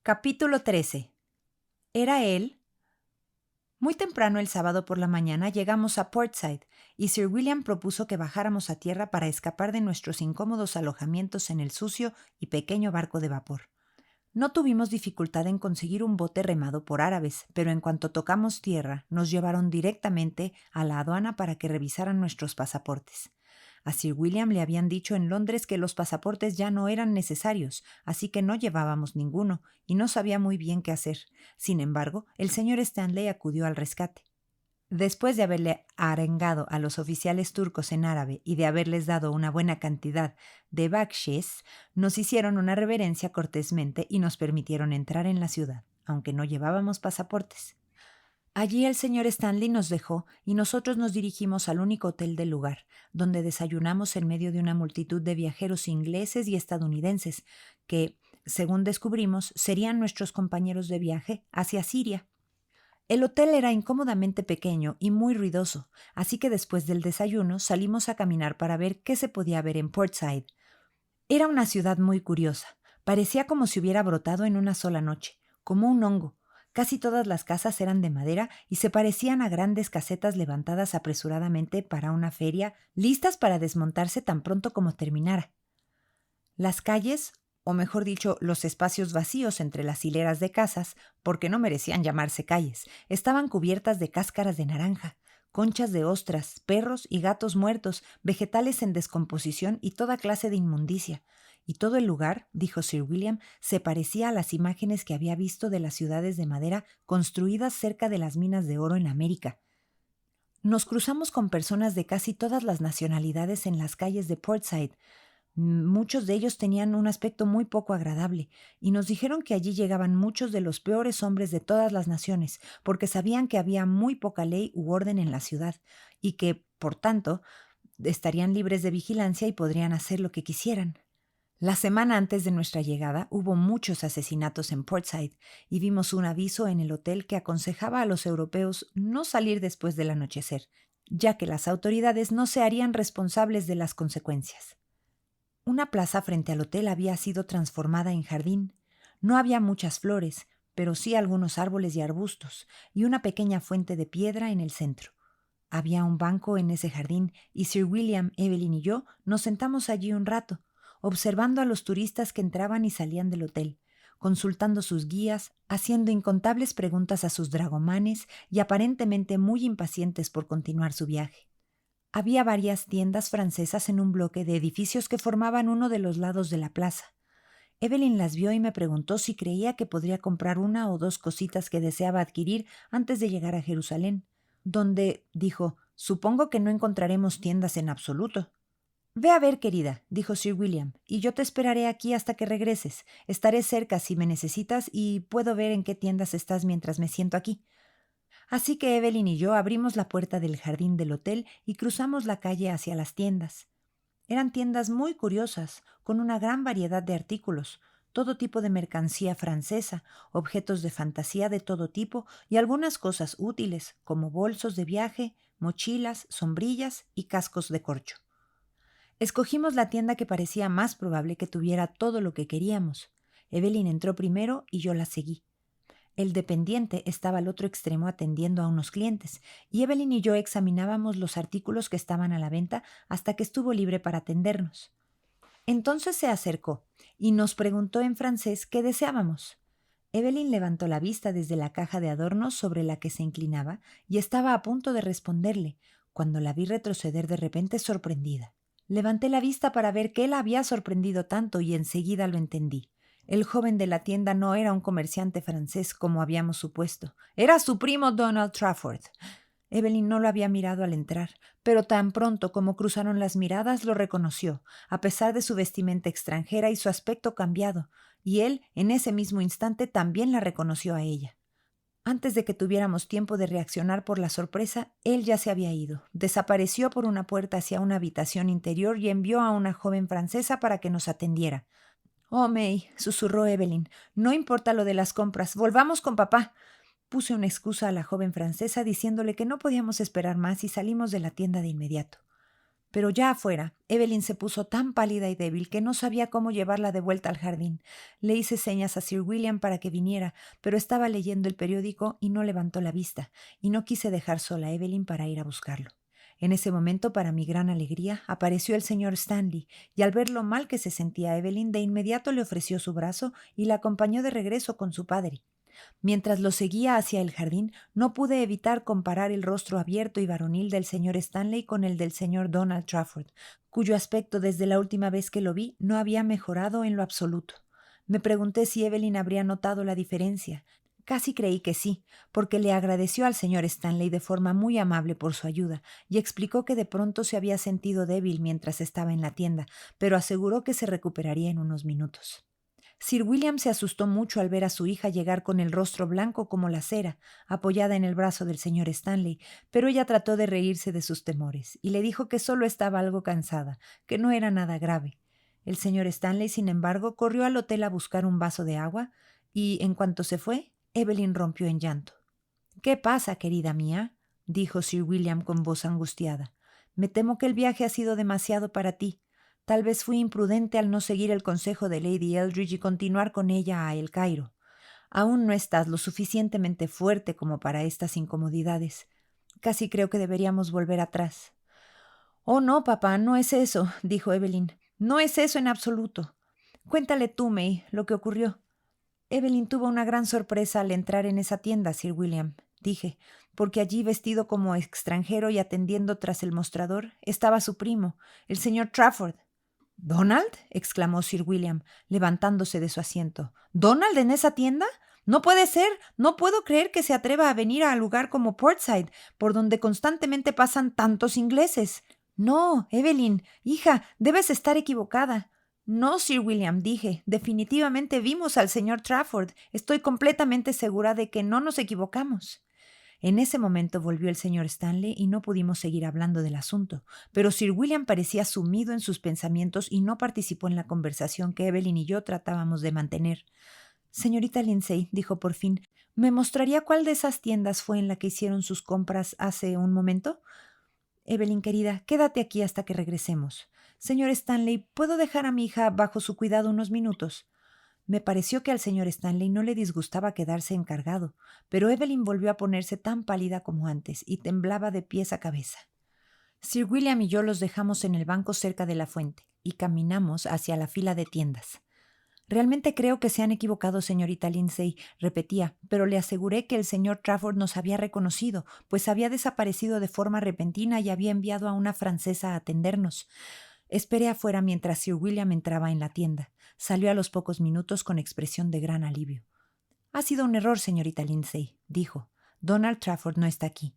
Capítulo 13. ¿Era él? Muy temprano el sábado por la mañana llegamos a Portside y Sir William propuso que bajáramos a tierra para escapar de nuestros incómodos alojamientos en el sucio y pequeño barco de vapor. No tuvimos dificultad en conseguir un bote remado por árabes, pero en cuanto tocamos tierra nos llevaron directamente a la aduana para que revisaran nuestros pasaportes. A Sir William le habían dicho en Londres que los pasaportes ya no eran necesarios, así que no llevábamos ninguno, y no sabía muy bien qué hacer. Sin embargo, el señor Stanley acudió al rescate. Después de haberle arengado a los oficiales turcos en árabe y de haberles dado una buena cantidad de bakshish, nos hicieron una reverencia cortésmente y nos permitieron entrar en la ciudad, aunque no llevábamos pasaportes. Allí el señor Stanley nos dejó y nosotros nos dirigimos al único hotel del lugar, donde desayunamos en medio de una multitud de viajeros ingleses y estadounidenses que, según descubrimos, serían nuestros compañeros de viaje hacia Siria. El hotel era incómodamente pequeño y muy ruidoso, así que después del desayuno salimos a caminar para ver qué se podía ver en Portside. Era una ciudad muy curiosa. Parecía como si hubiera brotado en una sola noche, como un hongo. Casi todas las casas eran de madera y se parecían a grandes casetas levantadas apresuradamente para una feria, listas para desmontarse tan pronto como terminara. Las calles, o mejor dicho, los espacios vacíos entre las hileras de casas, porque no merecían llamarse calles, estaban cubiertas de cáscaras de naranja, conchas de ostras, perros y gatos muertos, vegetales en descomposición y toda clase de inmundicia. Y todo el lugar, dijo Sir William, se parecía a las imágenes que había visto de las ciudades de madera construidas cerca de las minas de oro en América. Nos cruzamos con personas de casi todas las nacionalidades en las calles de Portside. Muchos de ellos tenían un aspecto muy poco agradable, y nos dijeron que allí llegaban muchos de los peores hombres de todas las naciones, porque sabían que había muy poca ley u orden en la ciudad, y que, por tanto, estarían libres de vigilancia y podrían hacer lo que quisieran. La semana antes de nuestra llegada hubo muchos asesinatos en Portside, y vimos un aviso en el hotel que aconsejaba a los europeos no salir después del anochecer, ya que las autoridades no se harían responsables de las consecuencias. Una plaza frente al hotel había sido transformada en jardín. No había muchas flores, pero sí algunos árboles y arbustos, y una pequeña fuente de piedra en el centro. Había un banco en ese jardín, y Sir William, Evelyn y yo nos sentamos allí un rato, observando a los turistas que entraban y salían del hotel, consultando sus guías, haciendo incontables preguntas a sus dragomanes y aparentemente muy impacientes por continuar su viaje. Había varias tiendas francesas en un bloque de edificios que formaban uno de los lados de la plaza. Evelyn las vio y me preguntó si creía que podría comprar una o dos cositas que deseaba adquirir antes de llegar a Jerusalén, donde, dijo, supongo que no encontraremos tiendas en absoluto. Ve a ver, querida, dijo Sir William, y yo te esperaré aquí hasta que regreses. Estaré cerca si me necesitas y puedo ver en qué tiendas estás mientras me siento aquí. Así que Evelyn y yo abrimos la puerta del jardín del hotel y cruzamos la calle hacia las tiendas. Eran tiendas muy curiosas, con una gran variedad de artículos, todo tipo de mercancía francesa, objetos de fantasía de todo tipo y algunas cosas útiles, como bolsos de viaje, mochilas, sombrillas y cascos de corcho. Escogimos la tienda que parecía más probable que tuviera todo lo que queríamos. Evelyn entró primero y yo la seguí. El dependiente estaba al otro extremo atendiendo a unos clientes, y Evelyn y yo examinábamos los artículos que estaban a la venta hasta que estuvo libre para atendernos. Entonces se acercó y nos preguntó en francés qué deseábamos. Evelyn levantó la vista desde la caja de adornos sobre la que se inclinaba y estaba a punto de responderle, cuando la vi retroceder de repente sorprendida. Levanté la vista para ver qué la había sorprendido tanto y enseguida lo entendí. El joven de la tienda no era un comerciante francés como habíamos supuesto. Era su primo Donald Trafford. Evelyn no lo había mirado al entrar, pero tan pronto como cruzaron las miradas lo reconoció, a pesar de su vestimenta extranjera y su aspecto cambiado, y él, en ese mismo instante, también la reconoció a ella. Antes de que tuviéramos tiempo de reaccionar por la sorpresa, él ya se había ido. Desapareció por una puerta hacia una habitación interior y envió a una joven francesa para que nos atendiera. «Oh, May», susurró Evelyn, «no importa lo de las compras. Volvamos con papá». Puse una excusa a la joven francesa diciéndole que no podíamos esperar más y salimos de la tienda de inmediato. Pero ya afuera, Evelyn se puso tan pálida y débil que no sabía cómo llevarla de vuelta al jardín. Le hice señas a Sir William para que viniera, pero estaba leyendo el periódico y no levantó la vista, y no quise dejar sola a Evelyn para ir a buscarlo. En ese momento, para mi gran alegría, apareció el señor Stanley, y al ver lo mal que se sentía Evelyn, de inmediato le ofreció su brazo y la acompañó de regreso con su padre. Mientras lo seguía hacia el jardín, no pude evitar comparar el rostro abierto y varonil del señor Stanley con el del señor Donald Trafford, cuyo aspecto desde la última vez que lo vi no había mejorado en lo absoluto. Me pregunté si Evelyn habría notado la diferencia. Casi creí que sí, porque le agradeció al señor Stanley de forma muy amable por su ayuda y explicó que de pronto se había sentido débil mientras estaba en la tienda, pero aseguró que se recuperaría en unos minutos. Sir William se asustó mucho al ver a su hija llegar con el rostro blanco como la cera, apoyada en el brazo del señor Stanley, pero ella trató de reírse de sus temores y le dijo que solo estaba algo cansada, que no era nada grave. El señor Stanley, sin embargo, corrió al hotel a buscar un vaso de agua y, en cuanto se fue, Evelyn rompió en llanto. «¿Qué pasa, querida mía?», dijo Sir William con voz angustiada. «Me temo que el viaje ha sido demasiado para ti. Tal vez fui imprudente al no seguir el consejo de Lady Eldridge y continuar con ella a El Cairo. Aún no estás lo suficientemente fuerte como para estas incomodidades. Casi creo que deberíamos volver atrás». «Oh, no, papá, no es eso», dijo Evelyn. «No es eso en absoluto. Cuéntale tú, May, lo que ocurrió». «Evelyn tuvo una gran sorpresa al entrar en esa tienda, Sir William», dije, porque allí, vestido como extranjero y atendiendo tras el mostrador, estaba su primo, el señor Trafford. «¿Donald?», exclamó Sir William, levantándose de su asiento. «¿Donald en esa tienda? No puede ser. No puedo creer que se atreva a venir a un lugar como Portside, por donde constantemente pasan tantos ingleses». «No, Evelyn, hija, debes estar equivocada». «No, Sir William», dije, «definitivamente vimos al señor Trafford. Estoy completamente segura de que no nos equivocamos». En ese momento volvió el señor Stanley y no pudimos seguir hablando del asunto, pero Sir William parecía sumido en sus pensamientos y no participó en la conversación que Evelyn y yo tratábamos de mantener. «Señorita Lindsay», dijo por fin, «¿me mostraría cuál de esas tiendas fue en la que hicieron sus compras hace un momento?» «Evelyn, querida, quédate aquí hasta que regresemos. Señor Stanley, ¿puedo dejar a mi hija bajo su cuidado unos minutos?» Me pareció que al señor Stanley no le disgustaba quedarse encargado, pero Evelyn volvió a ponerse tan pálida como antes y temblaba de pies a cabeza. Sir William y yo los dejamos en el banco cerca de la fuente y caminamos hacia la fila de tiendas. «Realmente creo que se han equivocado, señorita Lindsay», repetía, pero le aseguré que el señor Trafford nos había reconocido, pues había desaparecido de forma repentina y había enviado a una francesa a atendernos. Esperé afuera mientras Sir William entraba en la tienda. Salió a los pocos minutos con expresión de gran alivio. «Ha sido un error, señorita Lindsay», dijo. «Donald Trafford no está aquí.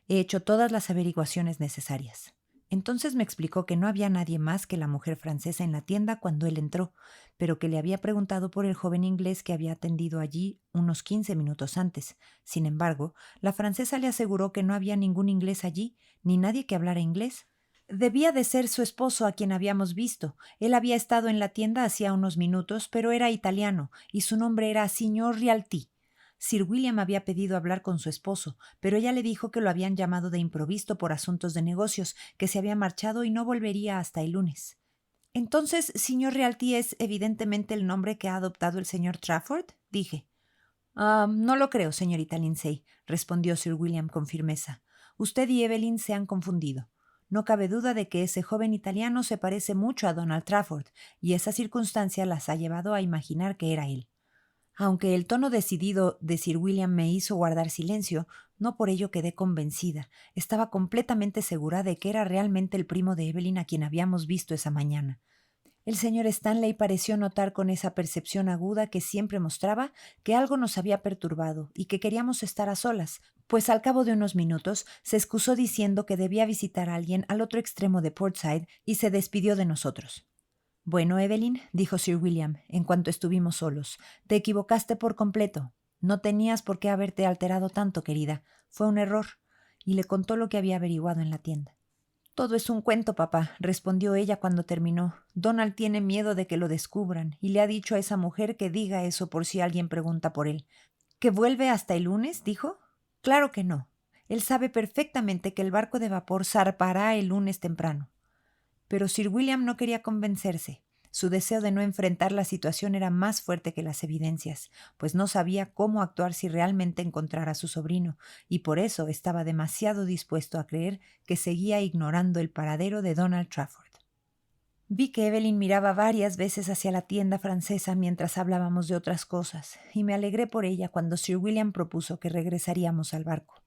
He hecho todas las averiguaciones necesarias». Entonces me explicó que no había nadie más que la mujer francesa en la tienda cuando él entró, pero que le había preguntado por el joven inglés que había atendido allí unos 15 minutos antes. Sin embargo, la francesa le aseguró que no había ningún inglés allí, ni nadie que hablara inglés. Debía de ser su esposo a quien habíamos visto. Él había estado en la tienda hacía unos minutos, pero era italiano, y su nombre era Signor Realty. Sir William había pedido hablar con su esposo, pero ella le dijo que lo habían llamado de improviso por asuntos de negocios, que se había marchado y no volvería hasta el lunes. «Entonces, Signor Realty es evidentemente el nombre que ha adoptado el señor Trafford», dije. No lo creo, señorita Lindsay», respondió Sir William con firmeza. «Usted y Evelyn se han confundido. No cabe duda de que ese joven italiano se parece mucho a Donald Trafford, y esa circunstancia las ha llevado a imaginar que era él». Aunque el tono decidido de Sir William me hizo guardar silencio, no por ello quedé convencida. Estaba completamente segura de que era realmente el primo de Evelyn a quien habíamos visto esa mañana. El señor Stanley pareció notar con esa percepción aguda que siempre mostraba que algo nos había perturbado y que queríamos estar a solas, pues al cabo de unos minutos se excusó diciendo que debía visitar a alguien al otro extremo de Portside y se despidió de nosotros. «Bueno, Evelyn», dijo Sir William, en cuanto estuvimos solos, «te equivocaste por completo. No tenías por qué haberte alterado tanto, querida. Fue un error». Y le contó lo que había averiguado en la tienda. «Todo es un cuento, papá», respondió ella cuando terminó. «Donald tiene miedo de que lo descubran y le ha dicho a esa mujer que diga eso por si alguien pregunta por él». «¿Que vuelve hasta el lunes?», dijo. «Claro que no. Él sabe perfectamente que el barco de vapor zarpará el lunes temprano». Pero Sir William no quería convencerse. Su deseo de no enfrentar la situación era más fuerte que las evidencias, pues no sabía cómo actuar si realmente encontrara a su sobrino, y por eso estaba demasiado dispuesto a creer que seguía ignorando el paradero de Donald Trafford. Vi que Evelyn miraba varias veces hacia la tienda francesa mientras hablábamos de otras cosas, y me alegré por ella cuando Sir William propuso que regresaríamos al barco.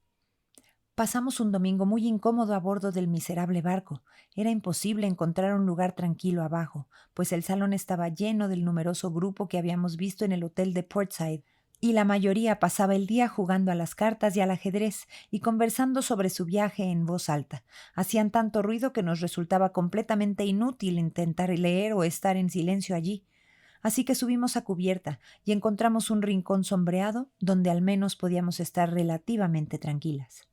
Pasamos un domingo muy incómodo a bordo del miserable barco. Era imposible encontrar un lugar tranquilo abajo, pues el salón estaba lleno del numeroso grupo que habíamos visto en el hotel de Portside, y la mayoría pasaba el día jugando a las cartas y al ajedrez y conversando sobre su viaje en voz alta. Hacían tanto ruido que nos resultaba completamente inútil intentar leer o estar en silencio allí. Así que subimos a cubierta y encontramos un rincón sombreado donde al menos podíamos estar relativamente tranquilas.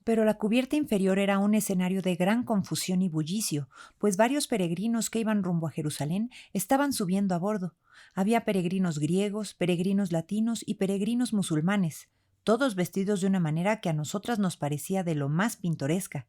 Pero la cubierta inferior era un escenario de gran confusión y bullicio, pues varios peregrinos que iban rumbo a Jerusalén estaban subiendo a bordo. Había peregrinos griegos, peregrinos latinos y peregrinos musulmanes, todos vestidos de una manera que a nosotras nos parecía de lo más pintoresca.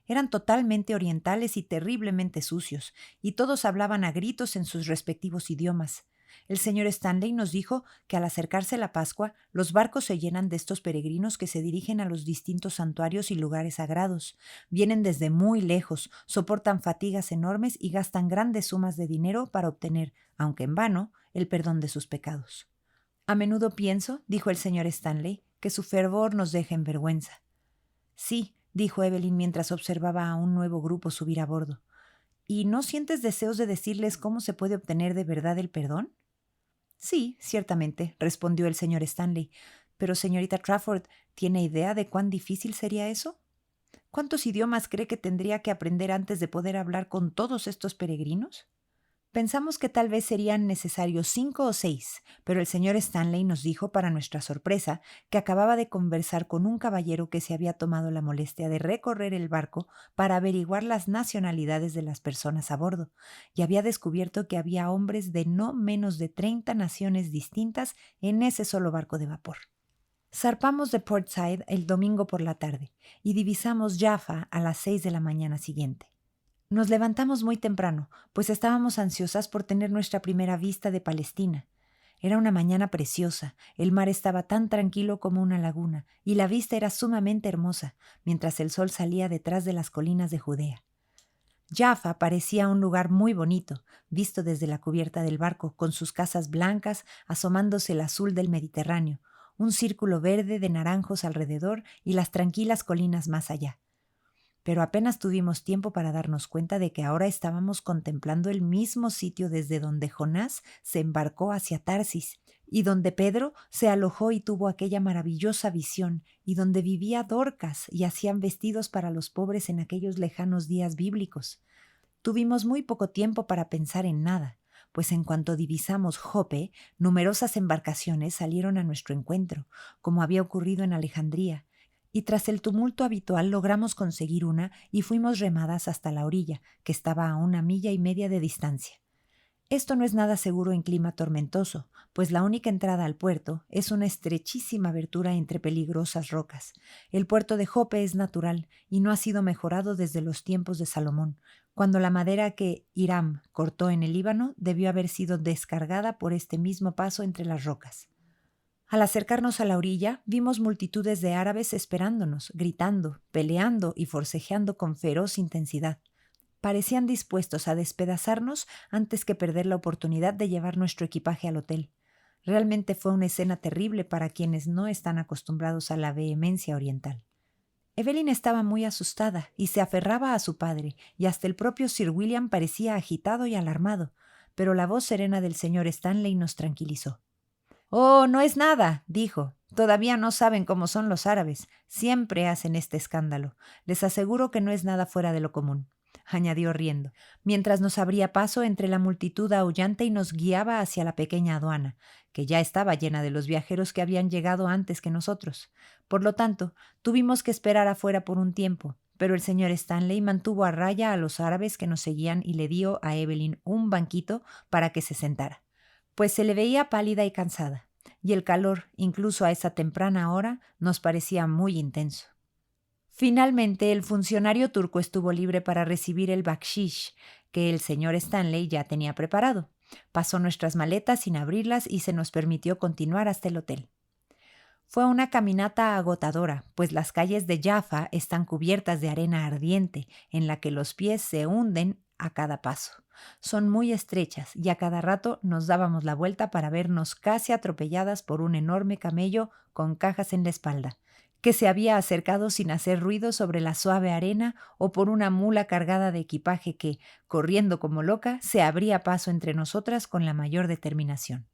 Eran totalmente orientales y terriblemente sucios, y todos hablaban a gritos en sus respectivos idiomas. El señor Stanley nos dijo que al acercarse la Pascua, los barcos se llenan de estos peregrinos que se dirigen a los distintos santuarios y lugares sagrados. Vienen desde muy lejos, soportan fatigas enormes y gastan grandes sumas de dinero para obtener, aunque en vano, el perdón de sus pecados. A menudo pienso, dijo el señor Stanley, que su fervor nos deja en vergüenza. Sí, dijo Evelyn mientras observaba a un nuevo grupo subir a bordo. ¿Y no sientes deseos de decirles cómo se puede obtener de verdad el perdón? Sí, ciertamente, respondió el señor Stanley. Pero, señorita Trafford, ¿tiene idea de cuán difícil sería eso? ¿Cuántos idiomas cree que tendría que aprender antes de poder hablar con todos estos peregrinos? Pensamos que tal vez serían necesarios 5 o 6, pero el señor Stanley nos dijo, para nuestra sorpresa, que acababa de conversar con un caballero que se había tomado la molestia de recorrer el barco para averiguar las nacionalidades de las personas a bordo, y había descubierto que había hombres de no menos de 30 naciones distintas en ese solo barco de vapor. Zarpamos de Portside el domingo por la tarde y divisamos Jaffa a las 6 de la mañana siguiente. Nos levantamos muy temprano, pues estábamos ansiosas por tener nuestra primera vista de Palestina. Era una mañana preciosa, el mar estaba tan tranquilo como una laguna, y la vista era sumamente hermosa, mientras el sol salía detrás de las colinas de Judea. Jaffa parecía un lugar muy bonito, visto desde la cubierta del barco, con sus casas blancas asomándose el azul del Mediterráneo, un círculo verde de naranjos alrededor y las tranquilas colinas más allá. Pero apenas tuvimos tiempo para darnos cuenta de que ahora estábamos contemplando el mismo sitio desde donde Jonás se embarcó hacia Tarsis, y donde Pedro se alojó y tuvo aquella maravillosa visión, y donde vivía Dorcas y hacían vestidos para los pobres en aquellos lejanos días bíblicos. Tuvimos muy poco tiempo para pensar en nada, pues en cuanto divisamos Jope, numerosas embarcaciones salieron a nuestro encuentro, como había ocurrido en Alejandría, y tras el tumulto habitual logramos conseguir una y fuimos remadas hasta la orilla, que estaba a 1,5 millas de distancia. Esto no es nada seguro en clima tormentoso, pues la única entrada al puerto es una estrechísima abertura entre peligrosas rocas. El puerto de Jope es natural y no ha sido mejorado desde los tiempos de Salomón, cuando la madera que Hiram cortó en el Líbano debió haber sido descargada por este mismo paso entre las rocas. Al acercarnos a la orilla, vimos multitudes de árabes esperándonos, gritando, peleando y forcejeando con feroz intensidad. Parecían dispuestos a despedazarnos antes que perder la oportunidad de llevar nuestro equipaje al hotel. Realmente fue una escena terrible para quienes no están acostumbrados a la vehemencia oriental. Evelyn estaba muy asustada y se aferraba a su padre, y hasta el propio Sir William parecía agitado y alarmado, pero la voz serena del señor Stanley nos tranquilizó. «Oh, no es nada», dijo. «Todavía no saben cómo son los árabes. Siempre hacen este escándalo. Les aseguro que no es nada fuera de lo común», añadió riendo, mientras nos abría paso entre la multitud aullante y nos guiaba hacia la pequeña aduana, que ya estaba llena de los viajeros que habían llegado antes que nosotros. Por lo tanto, tuvimos que esperar afuera por un tiempo, pero el señor Stanley mantuvo a raya a los árabes que nos seguían y le dio a Evelyn un banquito para que se sentara, pues se le veía pálida y cansada, y el calor, incluso a esa temprana hora, nos parecía muy intenso. Finalmente, el funcionario turco estuvo libre para recibir el bakshish que el señor Stanley ya tenía preparado. Pasó nuestras maletas sin abrirlas y se nos permitió continuar hasta el hotel. Fue una caminata agotadora, pues las calles de Jaffa están cubiertas de arena ardiente, en la que los pies se hunden a cada paso. Son muy estrechas y a cada rato nos dábamos la vuelta para vernos casi atropelladas por un enorme camello con cajas en la espalda, que se había acercado sin hacer ruido sobre la suave arena, o por una mula cargada de equipaje que, corriendo como loca, se abría paso entre nosotras con la mayor determinación.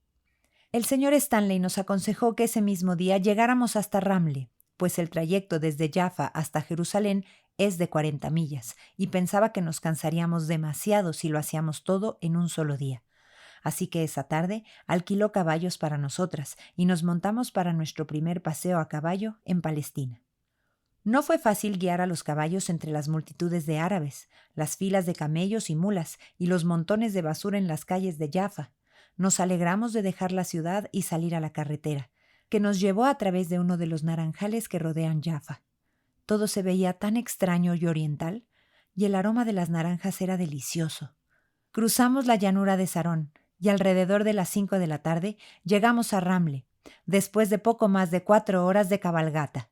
El señor Stanley nos aconsejó que ese mismo día llegáramos hasta Ramle, pues el trayecto desde Jaffa hasta Jerusalén es de 40 millas, y pensaba que nos cansaríamos demasiado si lo hacíamos todo en un solo día. Así que esa tarde alquiló caballos para nosotras y nos montamos para nuestro primer paseo a caballo en Palestina. No fue fácil guiar a los caballos entre las multitudes de árabes, las filas de camellos y mulas y los montones de basura en las calles de Jaffa. Nos alegramos de dejar la ciudad y salir a la carretera, que nos llevó a través de uno de los naranjales que rodean Jaffa. Todo se veía tan extraño y oriental, y el aroma de las naranjas era delicioso. Cruzamos la llanura de Sarón, y alrededor de las 5 de la tarde llegamos a Ramle, después de poco más de 4 horas de cabalgata.